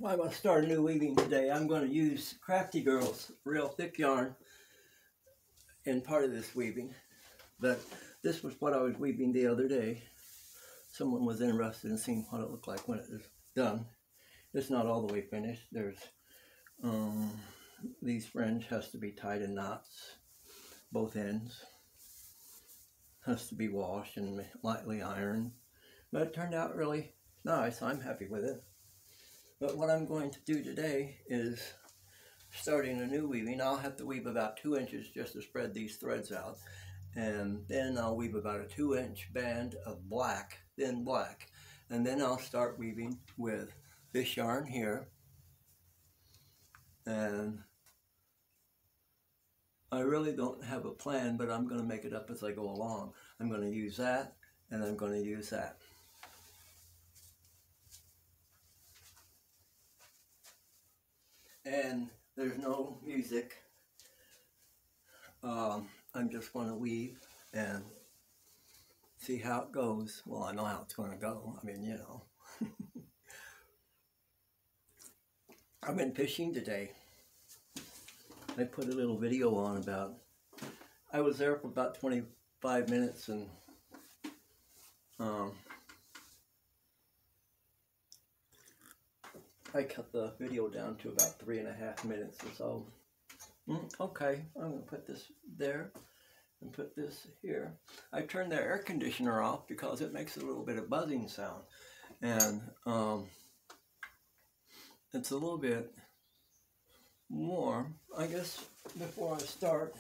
Well, I'm going to start a new weaving today. I'm going to use Crafty Girl's real thick yarn in part of this weaving. But this was what I was weaving the other day. Someone was interested in seeing what it looked like when it was done. It's not all the way finished. There's these fringe has to be tied in knots, both ends. Has to be washed and lightly ironed. But it turned out really nice. I'm happy with it. But what I'm going to do today is starting a new weaving. I'll have to weave about 2 inches just to spread these threads out. And then I'll weave about a 2-inch band of black, thin black. And then I'll start weaving with this yarn here. And I really don't have a plan, but I'm going to make it up as I go along. I'm going to use that, and I'm going to use that. And there's no music. I'm just going to weave and see how it goes. Well, I know how it's going to go. I mean, you know. I've been fishing today. I put a little video on about, I was there for about 25 minutes and I cut the video down to about 3.5 minutes or so. Okay, I'm going to put this there and put this here. I turned the air conditioner off because it makes a little bit of buzzing sound. And it's a little bit warm. I guess before I start,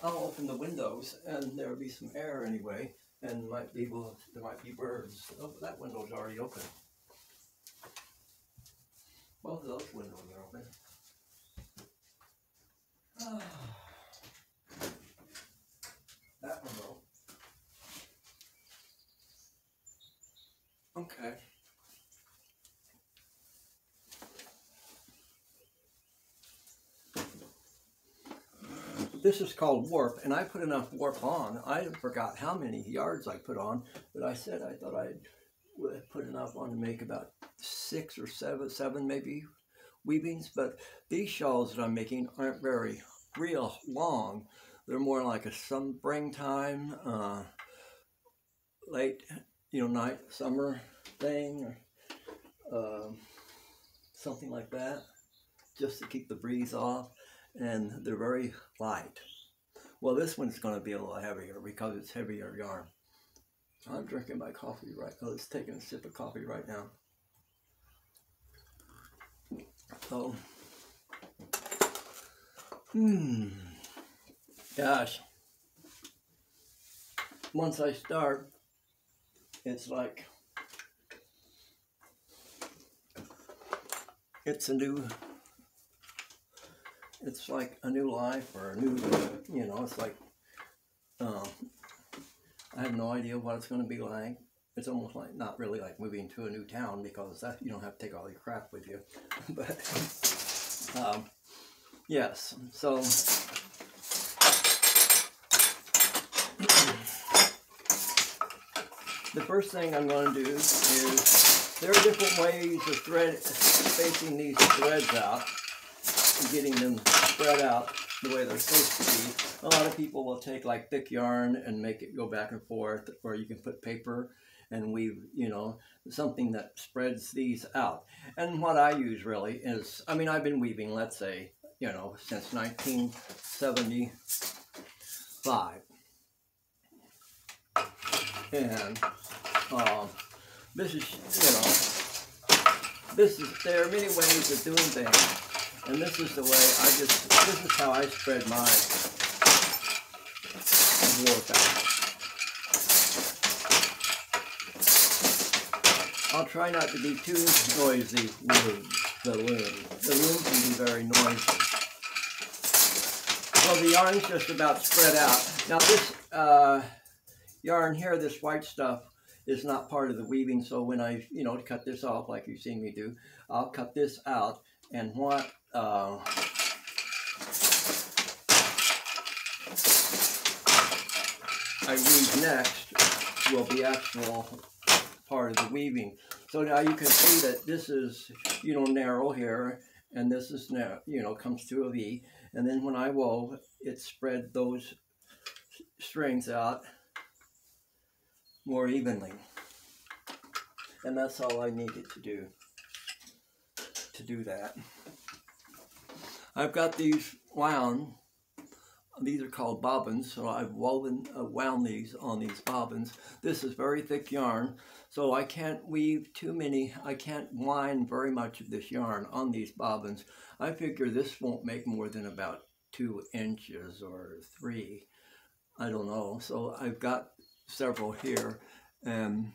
I'll open the windows and there'll be some air anyway, and there might be birds. Oh, that window's already open. Both of those windows are open. That window. Okay. This is called warp, and I put enough warp on. I forgot how many yards I put on, but I said I thought I'd put enough on to make about 6 or 7 maybe weavings. But these shawls that I'm making aren't very real long. They're more like a springtime, late, night, summer thing, or something like that, just to keep the breeze off. And they're very light. Well, this one's going to be a little heavier because it's heavier yarn. I'm drinking my coffee right now. It's taking a sip of coffee right now. So, gosh. Once I start, it's like, it's like a new life, or a new, it's like, I have no idea what it's going to be like. It's almost like, not really like moving to a new town, because that you don't have to take all your crap with you. But, yes, so, the first thing I'm going to do is, there are different ways of spacing these threads out, getting them spread out the way they're supposed to be. A lot of people will take like thick yarn and make it go back and forth, or you can put paper and weave, something that spreads these out. And what I use really is, I've been weaving, let's say, since 1975. And there are many ways of doing things. And this is the way this is how I spread my warp out. I'll try not to be too noisy with the loom. The loom can be very noisy. So the yarn's just about spread out. Now this yarn here, this white stuff, is not part of the weaving. So when I, cut this off like you've seen me do, I'll cut this out. And what I weave next will be actual part of the weaving. So now you can see that this is, you know, narrow here, and this is now, you know, comes to a V. And then when I wove, it spread those strings out more evenly. And that's all I needed to do that. I've got these wound. These are called bobbins, so I've wound these on these bobbins. This is very thick yarn, so I can't weave too many, I can't wind very much of this yarn on these bobbins. I figure this won't make more than about 2 inches or 3, I don't know. So I've got several here, and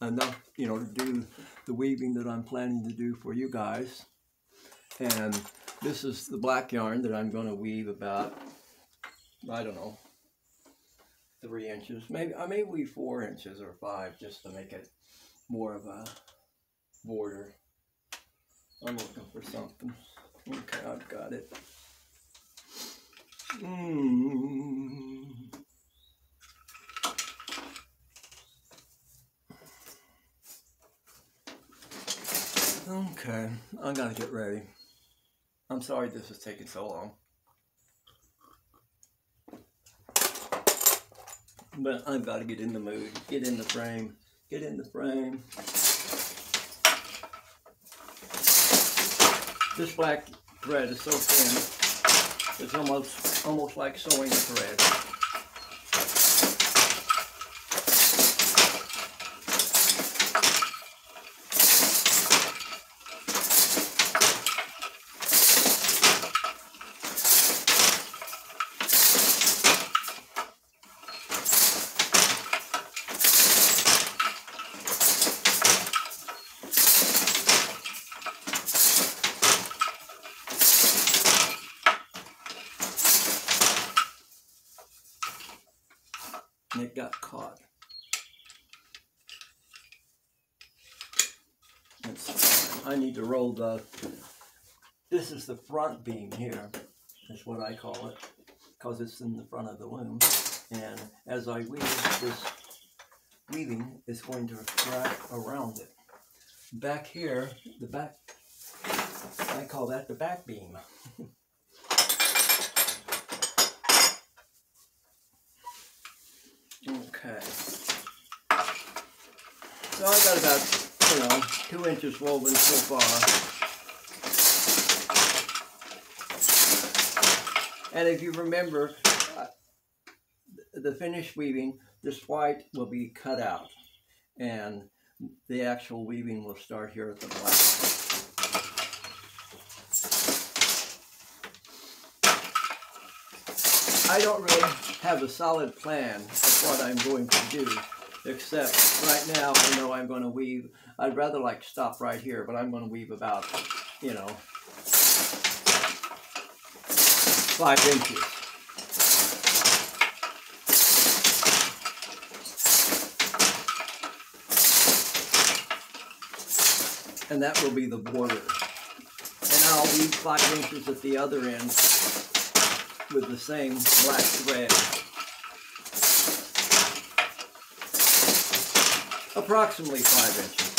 enough, you know, to do the weaving that I'm planning to do for you guys. And this is the black yarn that I'm going to weave about, I don't know, 3 inches. Maybe I may weave 4 inches or 5 just to make it more of a border. I'm looking for something. Okay, I've got it. Okay, I gotta get ready. I'm sorry this is taking so long. But I've got to get in the mood, get in the frame, get in the frame. This black thread is so thin, it's almost like sewing a thread. And it got caught. I need to roll this is the front beam here, is what I call it, because it's in the front of the loom. And as I weave, this weaving is going to wrap around it. Back here, the back, I call that the back beam. Okay, so I got about, 2 inches woven so far. And if you remember, the finished weaving, this white will be cut out, and the actual weaving will start here at the black. I don't really have a solid plan of what I'm going to do, except right now I know I'm going to weave. I'd rather like stop right here, but I'm going to weave about, 5 inches. And that will be the border. And I'll weave 5 inches at the other end with the same black thread. Approximately 5 inches.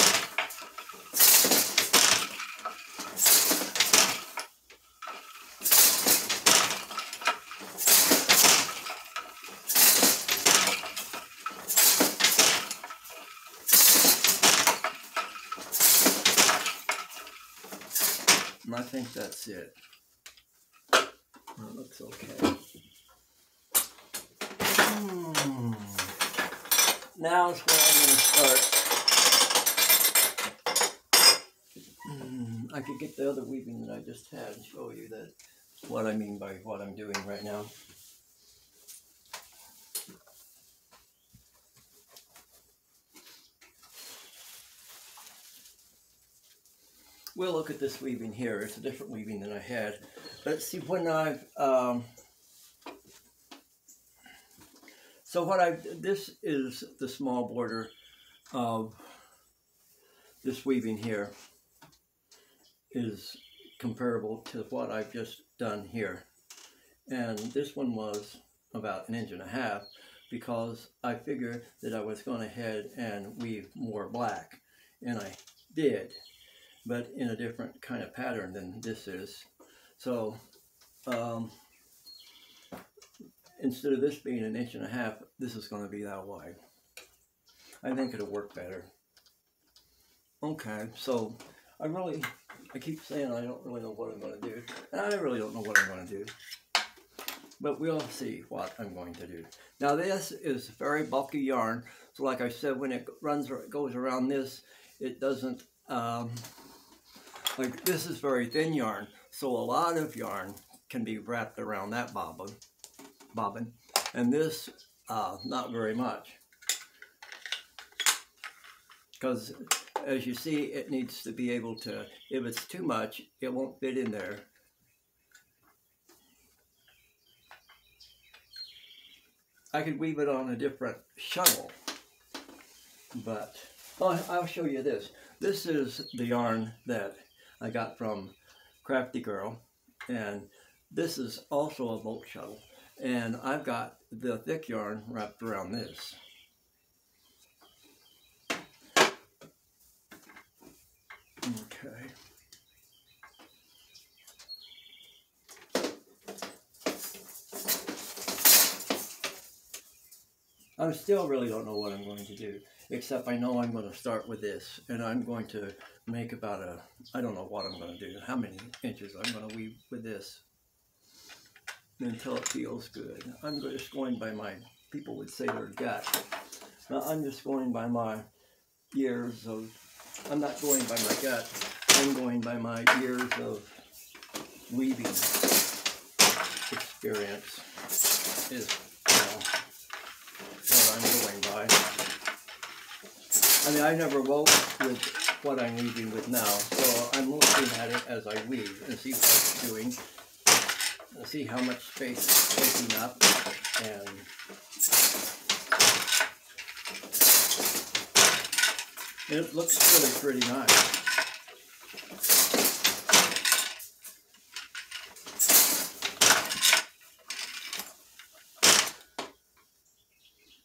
And I think that's it. That looks okay. Now is where I'm going to start. I could get the other weaving that I just had and show you that what I mean by what I'm doing right now. We'll look at this weaving here. It's a different weaving than I had. Let's see, when I've this is the small border of this weaving here is comparable to what I've just done here. And this one was about 1.5 inches because I figured that I was going ahead and weave more black. and I did, but in a different kind of pattern than this is. So instead of this being 1.5 inches, this is going to be that wide. I think it'll work better. Okay, so I keep saying I don't really know what I'm going to do, and I really don't know what I'm going to do, but we'll see what I'm going to do. Now this is very bulky yarn, so like I said, when it goes around this, it doesn't, like this is very thin yarn, so a lot of yarn can be wrapped around that bobbin, and this not very much, because as you see, it needs to be able to, if it's too much, it won't fit in there. I could weave it on a different shuttle, but I'll show you this. This is the yarn that I got from Crafty Girl, and this is also a bolt shuttle, and I've got the thick yarn wrapped around this. Okay. I still really don't know what I'm going to do, except I know I'm going to start with this, and I'm going to make about I don't know what I'm going to do, how many inches I'm going to weave with this until it feels good. I'm just going by my, people would say their gut. Now I'm just going by my years of, I'm not going by my gut, I'm going by my years of weaving experience is what I'm going by. I mean, I never wove with what I'm weaving with now, so I'm looking at it as I weave and see what it's doing, and see how much space it's taking up, and it looks really pretty nice.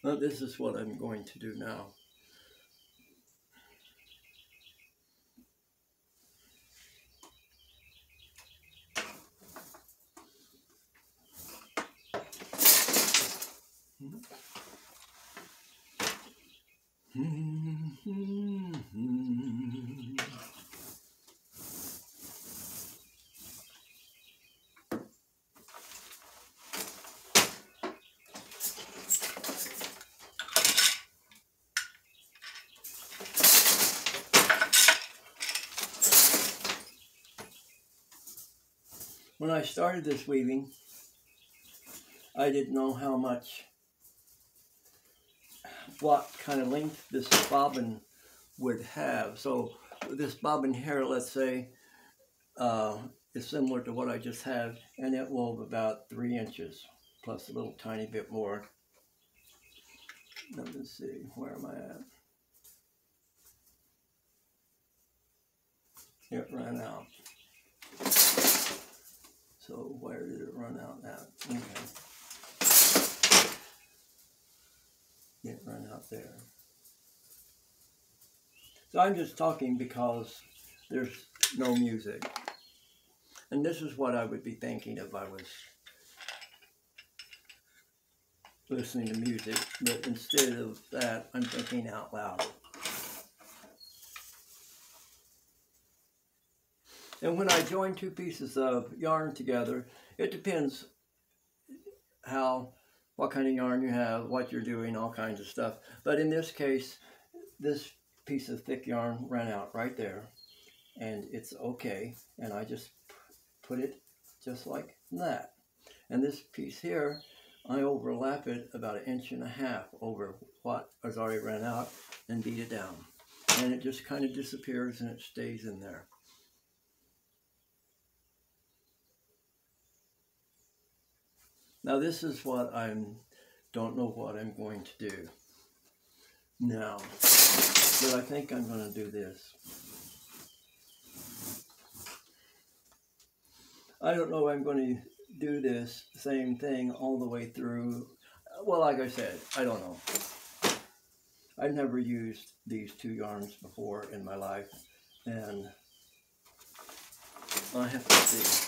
Well, this is what I'm going to do now. When I started this weaving, I didn't know what kind of length this bobbin would have. So this bobbin here, let's say, is similar to what I just had, and it wove about 3 inches, plus a little tiny bit more. Let me see, where am I at? It ran out. So where did it run out at? Okay. It ran out there. So I'm just talking because there's no music. And this is what I would be thinking if I was listening to music, but instead of that, I'm thinking out loud. And when I join two pieces of yarn together, it depends what kind of yarn you have, what you're doing, all kinds of stuff. But in this case, this piece of thick yarn ran out right there, and it's okay. And I just put it just like that. And this piece here, I overlap it about 1.5 inches over what has already ran out and beat it down. And it just kind of disappears and it stays in there. Now this is what don't know what I'm going to do now, but I think I'm going to do this. I don't know if I'm going to do this same thing all the way through. Well, like I said, I don't know. I've never used these two yarns before in my life, and I have to see.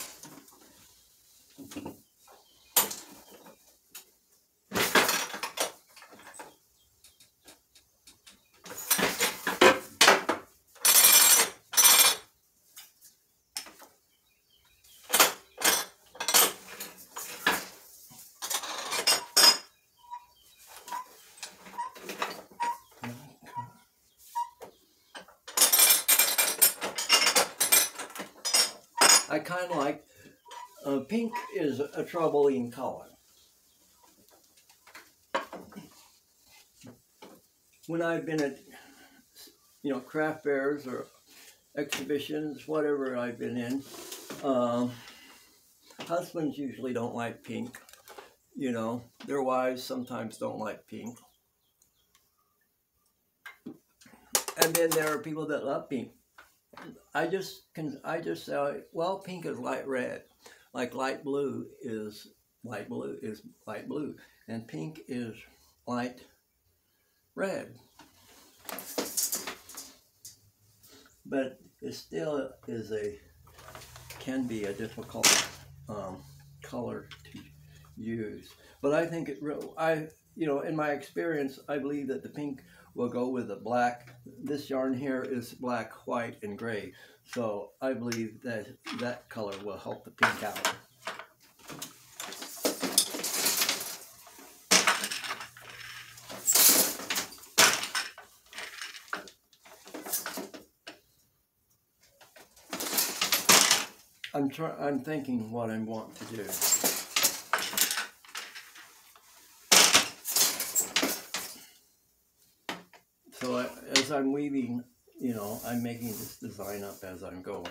I kind of like, pink is a troubling color. When I've been at, craft fairs or exhibitions, whatever I've been in, husbands usually don't like pink. Their wives sometimes don't like pink. And then there are people that love pink. I just say, well, pink is light red, like light blue is light blue, and pink is light red. But it still can be a difficult color to use. But I think in my experience, I believe that the pink will go with the black. This yarn here is black, white, and gray. So I believe that that color will help the pink out. I'm thinking what I want to do. So as I'm weaving, I'm making this design up as I'm going.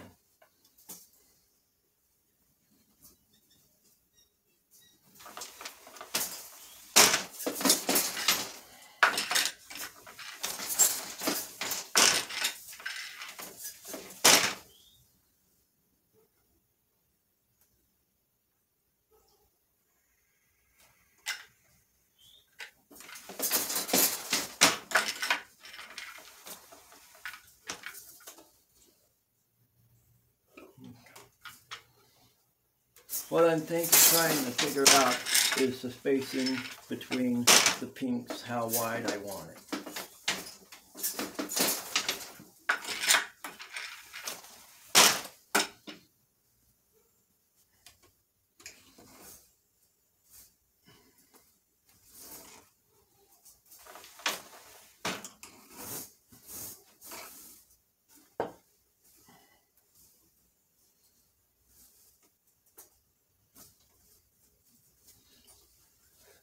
What I'm trying to figure out is the spacing between the pinks, how wide I want it.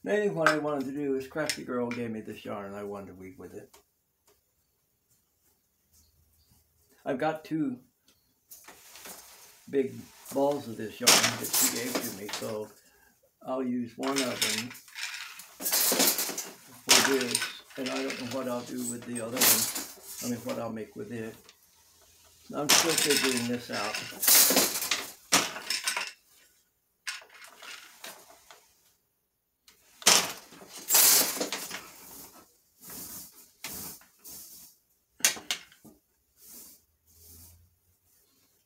Maybe what I wanted to do is Crafty Girl gave me this yarn and I wanted to weave with it. I've got two big balls of this yarn that she gave to me, so I'll use one of them for this, and I don't know what I'll do with the other one. What I'll make with it. I'm still figuring this out.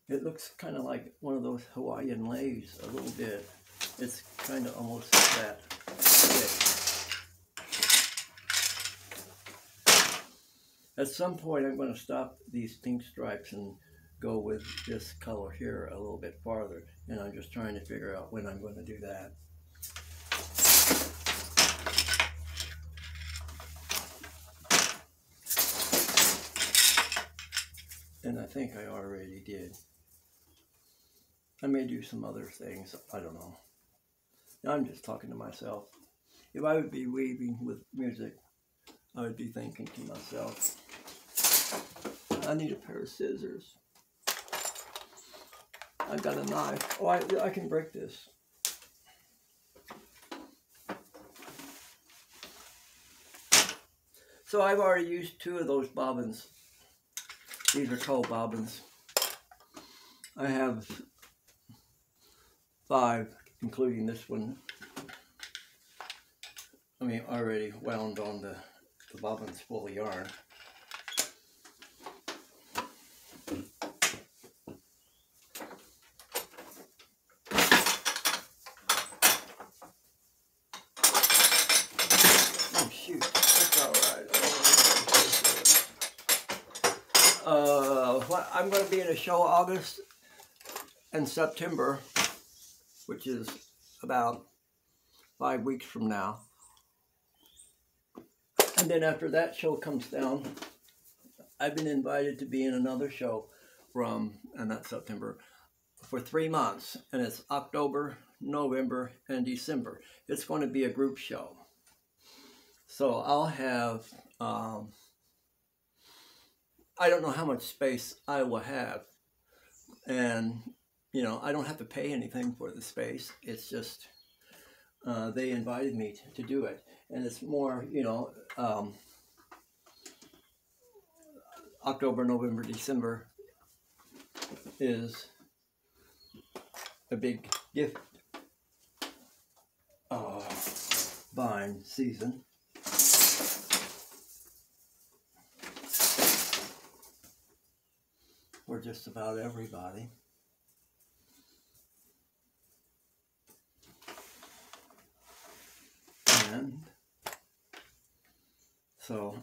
It looks kind of like one of those Hawaiian leis a little bit. It's kind of almost that thick. At some point I'm going to stop these pink stripes and go with this color here a little bit farther. And I'm just trying to figure out when I'm going to do that. And I think I already did. I may do some other things, I don't know. I'm just talking to myself. If I would be weaving with music, I would be thinking to myself, I need a pair of scissors. I've got a knife. Oh, I can break this. So I've already used two of those bobbins. These are called bobbins. I have 5, including this one. Already wound on the the bobbin's full of yarn. Oh shoot, that's alright. I'm going to be in a show August and September, which is about 5 weeks from now. And then after that show comes down, I've been invited to be in another show and that's September, for 3 months. And it's October, November, and December. It's going to be a group show. So I'll have, I don't know how much space I will have. And, you know, I don't have to pay anything for the space. It's just, they invited me to do it. And it's more, you know, October, November, December is a big gift buying season. For just about everybody. And so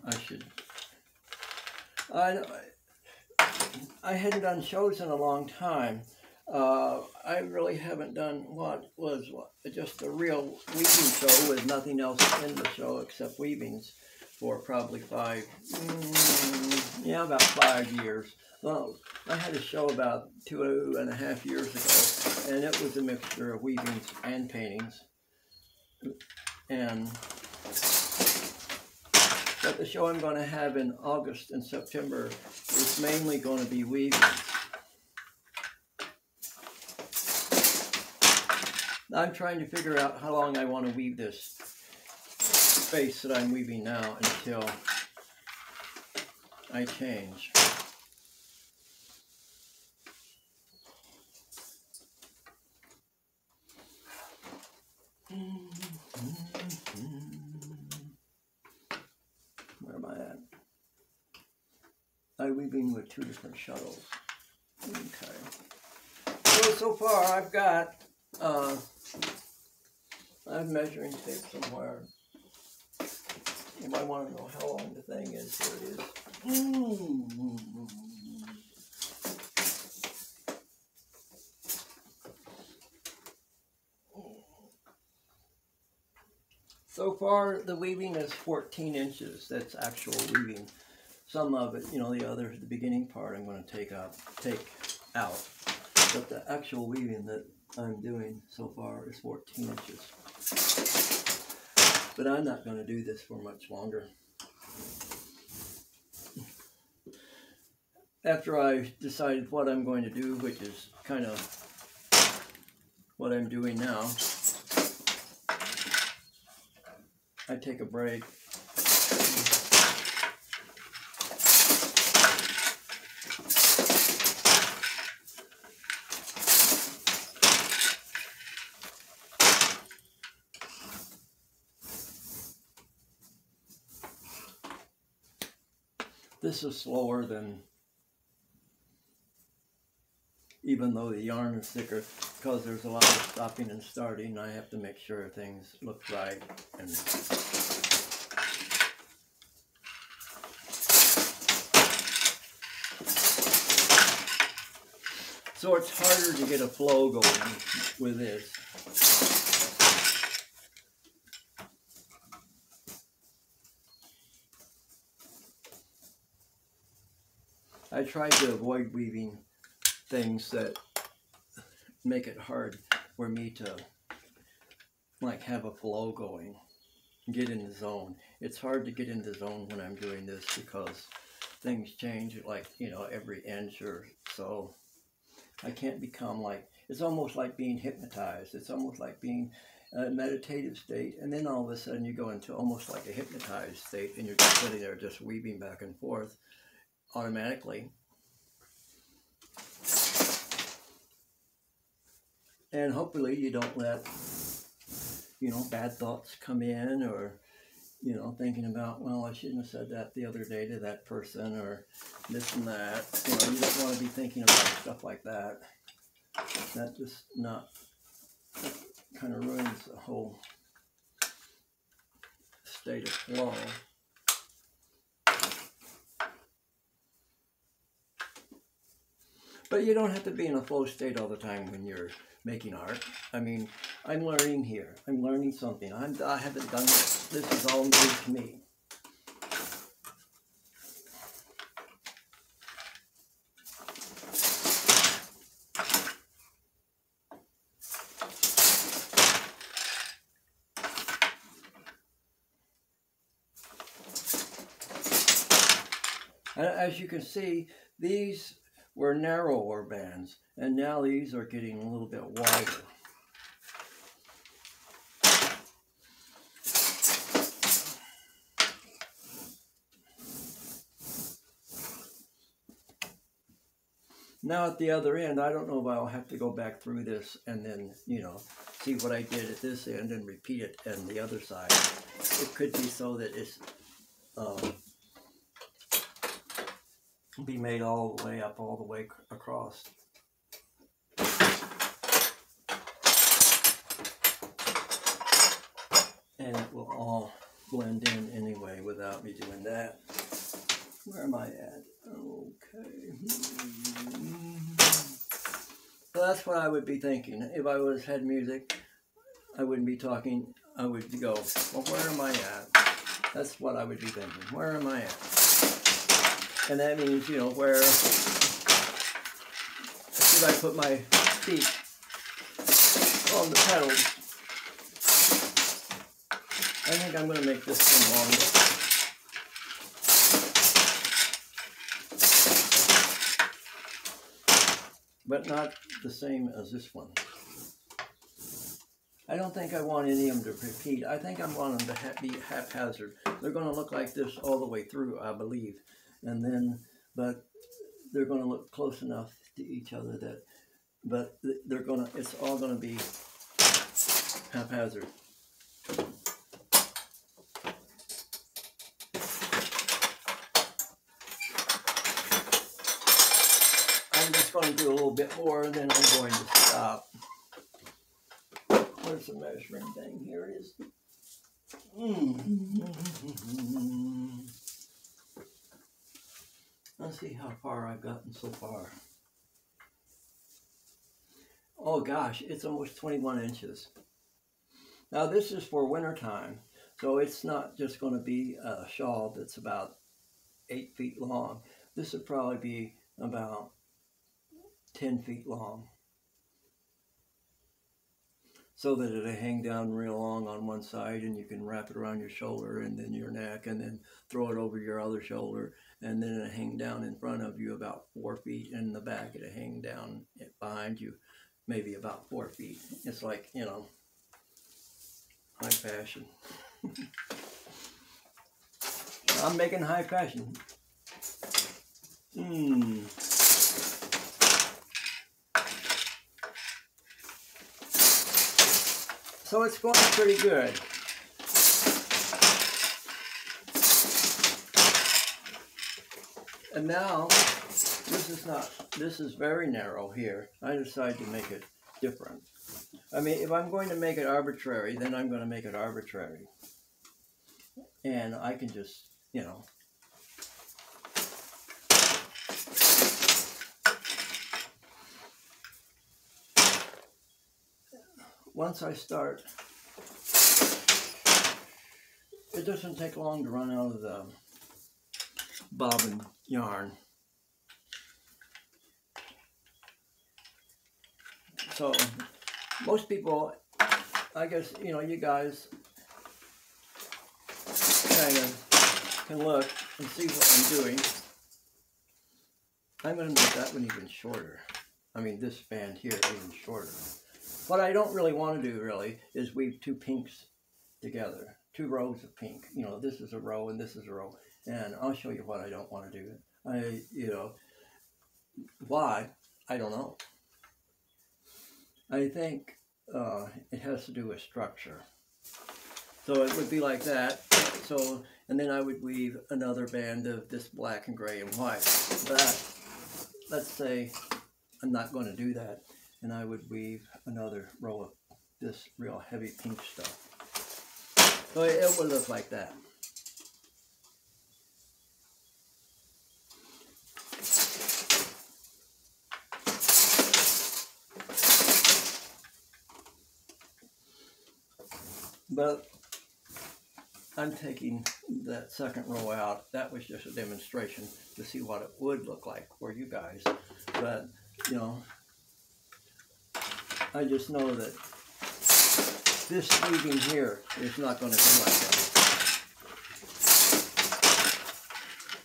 I hadn't done shows in a long time. I really haven't done just a real weaving show with nothing else in the show except weavings for probably about 5 years. Well, I had a show about 2.5 years ago, and it was a mixture of weavings and paintings. But the show I'm going to have in August and September is mainly going to be weaving. I'm trying to figure out how long I want to weave this space that I'm weaving now until I change. Where am I at? I'm weaving with 2 different shuttles. Okay. So far I've got, I have measuring tape somewhere. You might want to know how long the thing is. Here it is. So far, the weaving is 14 inches. That's actual weaving. Some of it, you know, the beginning part I'm going to take out. But the actual weaving that I'm doing so far is 14 inches. But I'm not going to do this for much longer. After I decided what I'm going to do, which is kind of what I'm doing now, I take a break. This is slower than, even though the yarn is thicker, because there's a lot of stopping and starting. I have to make sure things look right. And so it's harder to get a flow going with this. I tried to avoid weaving things that make it hard for me to like have a flow going, get in the zone. It's hard to get in the zone when I'm doing this because things change, like, you know, every inch or so. I can't become like, it's almost like being hypnotized. It's almost like being a meditative state, and then all of a sudden you go into almost like a hypnotized state, and you're just sitting there just weaving back and forth automatically. And hopefully you don't let, you know, bad thoughts come in, or, you know, thinking about, well, I shouldn't have said that the other day to that person, or this and that. You know, you don't want to be thinking about stuff like that. That just not, kind of ruins the whole state of flow. But you don't have to be in a flow state all the time when you're making art. I mean, I'm learning here. I'm learning something. I haven't done this. This is all new to me. And as you can see, these were narrower bands, and now these are getting a little bit wider. Now at the other end, I don't know if I'll have to go back through this and then, you know, see what I did at this end and repeat it on the other side. It could be so that it's be made all the way up, all the way across. And it will all blend in anyway without me doing that. Where am I at? Okay. So that's what I would be thinking. If I had music, I wouldn't be talking. I would go, well, where am I at? That's what I would be thinking. Where am I at? And that means, you know, where should I put my feet on the pedals? I think I'm going to make this one longer. But not the same as this one. I don't think I want any of them to repeat. I think I want them to be haphazard. They're going to look like this all the way through, I believe. And then, but they're going to look close enough to each other that, but they're going to, it's all going to be haphazard. I'm just going to do a little bit more, and then I'm going to stop. Where's the measuring thing? Here it is. Let's see how far I've gotten so far. Oh gosh, it's almost 21 inches. Now this is for winter time, so it's not just going to be a shawl that's about 8 feet long. This would probably be about 10 feet long, so that it'll hang down real long on one side, and you can wrap it around your shoulder and then your neck, and then throw it over your other shoulder, and then it'll hang down in front of you about 4 feet, and in the back it'll hang down behind you maybe about 4 feet. It's like, you know, high fashion. I'm making high fashion. So it's going pretty good. And now, this is very narrow here. I decided to make it different. I mean, if I'm going to make it arbitrary, then I'm going to make it arbitrary. And I can just, you know, once I start, it doesn't take long to run out of the bobbin yarn. So most people, I guess, you know, you guys kind of can look and see what I'm doing. I'm going to make that one even shorter. I mean, this band here even shorter. What I don't really want to do, really, is weave two pinks together. Two rows of pink. You know, this is a row and this is a row. And I'll show you what I don't want to do. You know, why? I don't know. I think it has to do with structure. So it would be like that. So, and then I would weave another band of this black and gray and white. But let's say I'm not going to do that, and I would weave another row of this real heavy pink stuff. So it would look like that. But I'm taking that second row out. That was just a demonstration to see what it would look like for you guys. But, you know, I just know that this weaving here is not going to be like that.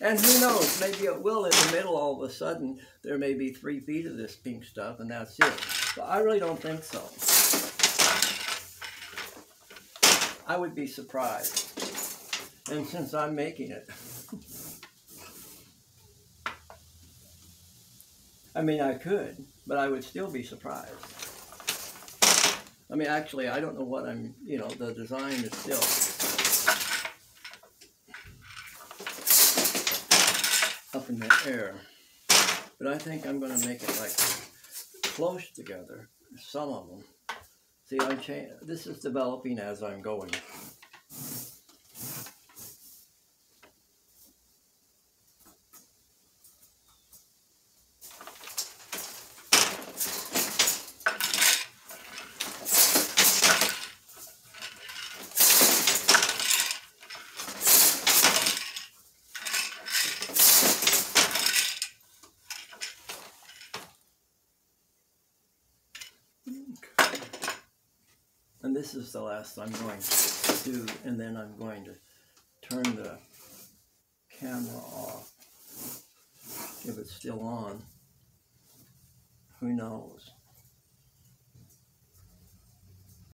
And who knows, maybe it will in the middle all of a sudden. There may be 3 feet of this pink stuff and that's it. But I really don't think so. I would be surprised. And since I'm making it, I mean, I could, but I would still be surprised. I mean, actually, I don't know what I'm, you know, the design is still up in the air. But I think I'm going to make it like close together, some of them. See, this is developing as I'm going. And this is the last I'm going to do, and then I'm going to turn the camera off. If it's still on, who knows?